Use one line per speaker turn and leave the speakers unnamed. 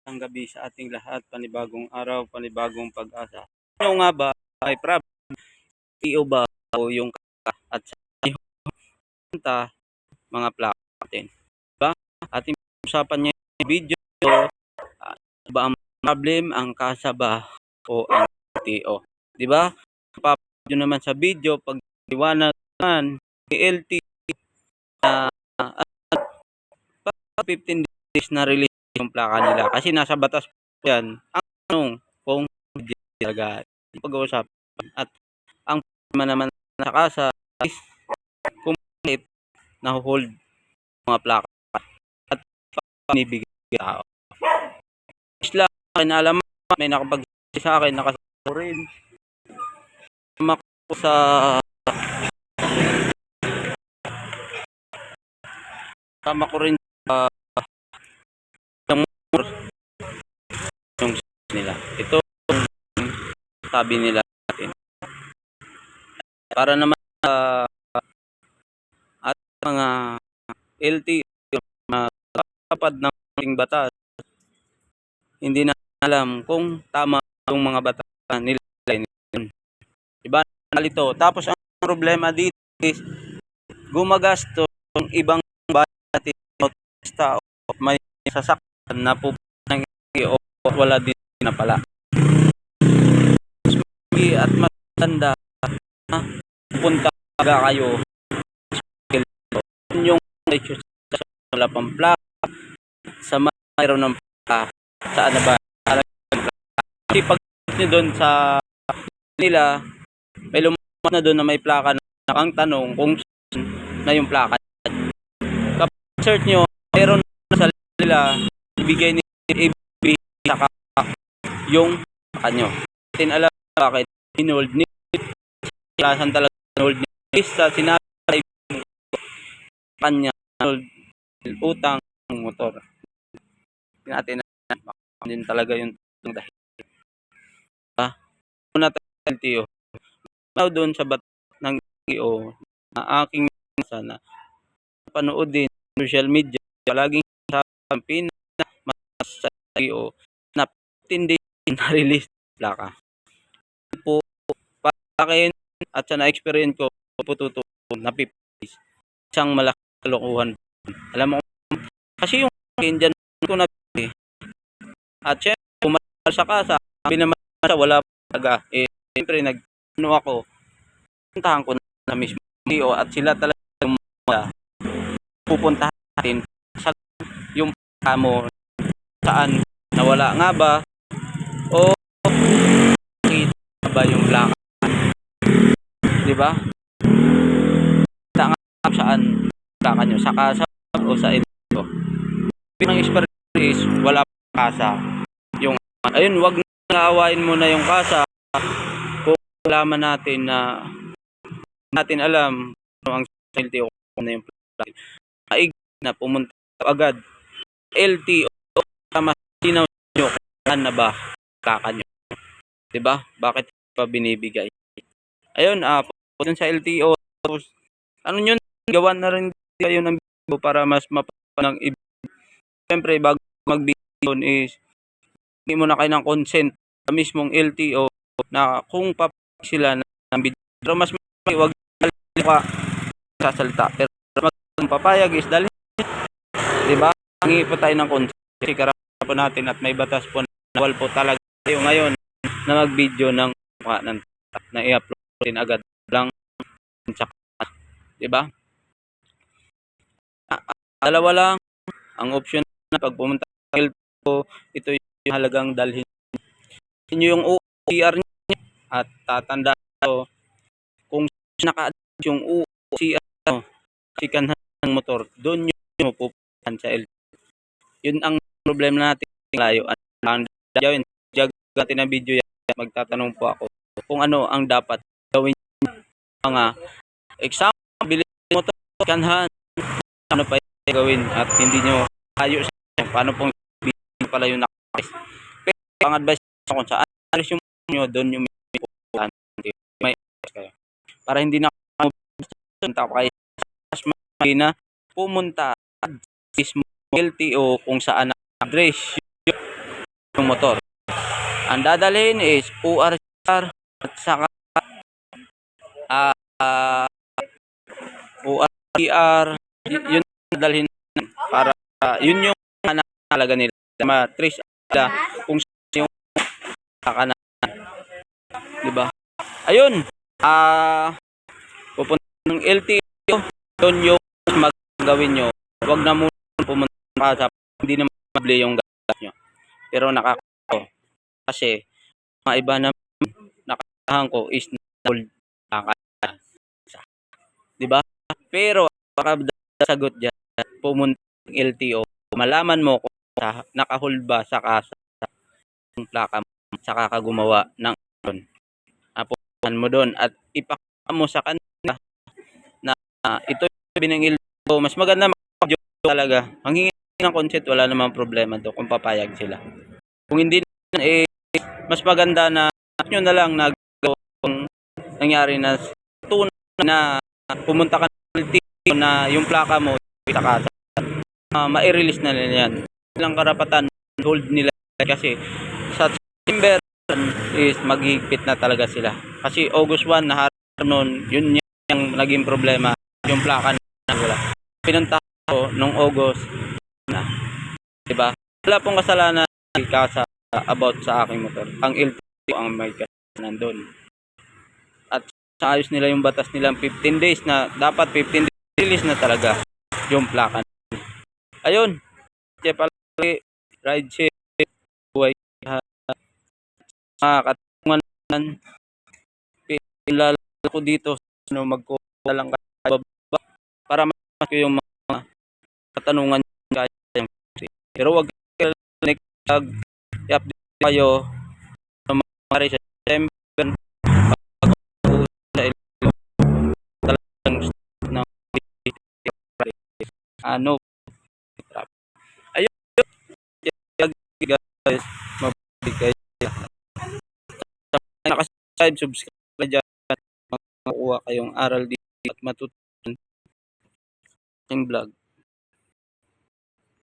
Ang gabi sa ating lahat, panibagong araw, panibagong pag-asa. Ano nga ba ay PIO ba o yung at sa kanta, mga plaka natin? Diba? Ating usapan niya yung video, ba ang problem, ang kasa ba o ang LTO? Diba? Papadyo naman sa video, pag liwanag naman, LT na 15 days na release yung plaka nila kasi nasa batas po yan ang tanong kung talaga pag-uusapan at ang problema naman sa kasa is kung bakit na-hold mga plaka at panibigay tao. Isla alam may nakapag-say sa akin nakasama rin sa sama ko rin sa yung nila. Ito sabi nila natin. Para naman sa at mga LTO matapad ng ating batas, hindi na alam kung tama yung mga batas nila. Iba nalito. Tapos ang problema dito is gumagasto ng ibang bayan tao may sasakyan na pupunta ng o wala din na pala. At matanda na pupunta kayo yung wala pang plaka sa mayroon ng plaka saan na ba kasi pag doon sa nila may lumabas na doon na may plaka na ang tanong kung na yung plaka kapag search nyo mayroon na sa nila ibigay saka yung plaka nyo natin alam bakit inold ni klasan talaga inold ni sa sinabi kanya utang ng motor natin din talaga yung dahil una tayo LTO now doon sa bat ng LTO na aking sana panood din social media laging sa Pinas sa LTO na tindi na release plaka po para akin at sa na-experience ko pututo na pipis isang malaking kalokohan alam mo kasi yung Indian ko na at syempre pumal sa kasa sabi naman sa wala talaga siyempre nag-ano ako puntahan ko na mismo at sila talaga pupuntahan natin sa yung kamo saan nawala nga ba o kita ba yung plaka diba saan plaka nyo sa kasa o sa ito pinang experience wala pa kasa yung ayun wag na awayin mo na yung kasa kung alaman natin na natin alam ang LTO na yung plaka aig na pumunta agad LTO tama sinaw nyo kung na ba plaka nyo diba bakit pa binibigay ayun pupunta sa LTO ano yun gawan na rin kayo ng video para mas mapanang siyempre bago mag-video is hindi mo na kayo ng consent sa mismong LTO na kung papayag sila ng video pero mas wag ka sasalita pero mag papayag is dali diba hingi po tayo ng consent kasi karapatan po natin at may batas po na bawal po talaga tayo ngayon na mag-video ng mukha ng na i-upload din agad lang diba dalawa lang ang option na pag pumunta sa LTO ito yung halagang dalhin inyo yung OCR niya at tatandaan ko kung naka-add yung OCR sikanhan ng motor doon yung pupuntahan sa LTO yun ang problema natin layo ang gawin natin na video yan magtatanong po ako kung ano ang dapat gawin mga example bilhin motor sikanhan ano pa gawin at hindi nyo ayos paano pong pala yung nakapis pero ang advice ko kung saan alis yung nyo doon yung may kayo para hindi na punta kayo na pumunta mismo LTO kung saan ang address yung motor. Ang dadalhin is ORCR at saka ah, ORCR. Yun ang dadalhin para yun yung talaga nila. Ma-trace nila kung sino yung plaka na, di ba? Ayun. Pupunta ng LTO. Yun yung magagawin nyo. Huwag na muna pumunta sa hindi naman mabili yung gas nyo. Pero nakakao. Kasi mga iba na nakakahan ko is na-hold di ba? Pero baka sagot dyan, pumunta ng LTO, malaman mo kung naka-hold ba sa kasa yung plaka mo, saka ka gumawa ng yun. Pupuntahan mo doon at ipakita mo sa kanila na ito yung biningil ko. Mas maganda mag-joke talaga. Manghingi ng consent, wala namang problema do kung papayag sila. Kung hindi eh, mas maganda na nyo na lang nagawang nangyari na tunay na pumunta ka ng na yung plaka mo sa kasa. Ma-release na nila yan. Ilang karapatan hold nila kasi sa September is maghigpit na talaga sila. Kasi August 1 na harap noon, yun yung naging problema, yung plaka na wala. Pinunta ko nung August na. Diba? Wala pong kasalanan kasa about sa aking motor. Ang LTO ang may kasalanan doon. At sa ayos nila yung batas nilang 15 days na dapat 15 days release na talaga yung plaka. Ayun. Kaya palagi ride share buhay katungan ilala ko dito no magkuha lang kayo para mas yung mga katanungan kayo. Pero wag kayo i-update kayo ng mga sa September talagang ano ayun guys mabalik kayo nakasubscribe subscribe dyan makuha kayong aral dito at matutunan ng vlog.